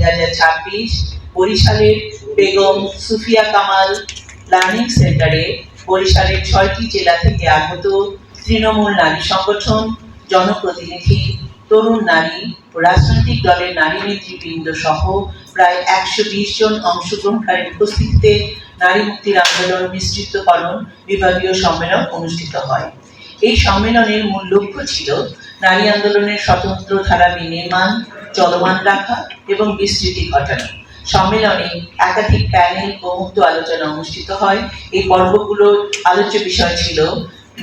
2026 বরিশালের বেগম সুফিয়া কামাল লার্নিং সেন্টারে বরিশালের 6টি জেলা থেকে আগত তৃণমূল নারী সংগঠন, জনপ্রতিনিধি, তরুণ নারী ও রাজনৈতিক দলের নারী নেতৃবৃন্দ সহ প্রায় 120 জন অংশগ্রহণকারীর উপস্থিতিতে নারী মুক্তির আন্দোলন বিস্তৃতকরণ বিভাগীয় সম্মেলন অনুষ্ঠিত হয়। এই সম্মেলনের মূল লক্ষ্য ছিল নারী আন্দোলনের স্বতন্ত্র ধারা বিনির্মাণ, চলমান রাখা এবং বিস্তৃতি ঘটানো। সম্মেলনে একাধিক প্যানেল ও মুক্ত আলোচনা অনুষ্ঠিত হয়। এই পর্বগুলোর আলোচ্য বিষয় ছিল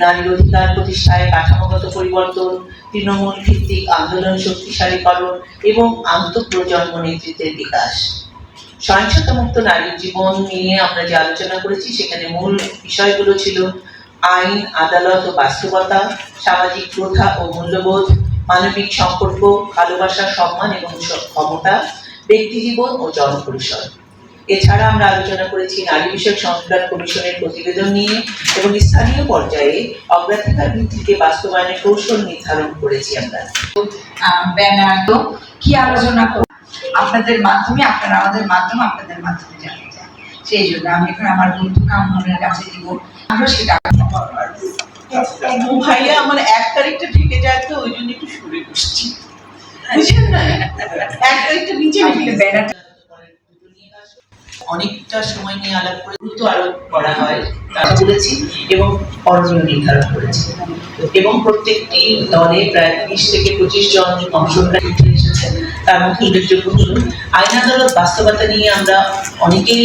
নারীর অধিকার প্রতিষ্ঠায় কাঠামোগত পরিবর্তন, তৃণমূল ভিত্তিক আন্দোলন শক্তিশালীকরণ এবং আন্তঃপ্রজন্ম নেতৃত্বের বিকাশ। সহিংসতামুক্ত নারীর জীবন নিয়ে আমরা যে আলোচনা করেছি সেখানে মূল বিষয়গুলো ছিল আইন, আদালত ও বাস্তবতা, সামাজিক প্রথা ও মূল্যবোধ, মানবিক সম্পর্ক, ভালোবাসা, সম্মান এবং ক্ষমতা, ব্যক্তি জীবন ও জনপরিসর। এছাড়া আমরা আলোচনা করেছি নারী বিষয়ক সংস্কার কমিশনের প্রতিবেদন নিয়ে এবং স্থানীয় পর্যায়ে অগ্রাধিকার ভিত্তিতে বাস্তবায়নের কৌশল নির্ধারণ করেছি। আমরা ব্যানার তো কি আলোচনা আপনাদের মাধ্যমে, আপনারা আমাদের মাধ্যমে, আপনাদের মাধ্যমে জানতে চান। সেই জন্য আমি এখন আমার বন্ধু কামনের কাছে দিব, আমরা সেটা ভাইয়া আমার 1 তারিখটা ঢেকে যায় তো ওই জন্য একটু সরে বসছি, বুঝছেন না? 1 তারিখটা নিচে ব্যানারটা অনেকটা সময় নিয়ে আলাপ করে গুরুত্ব আরোপ করা হয় তারা বলেছি এবং করণীয় নির্ধারণ করেছি এবং প্রত্যেকটি দলে প্রায় 20 থেকে 25 জন অংশগ্রহণকারী উঠে এসেছে। তার মধ্যে উল্লেখযোগ্য হল আইন আদালত বাস্তবতা নিয়ে আমরা অনেকেই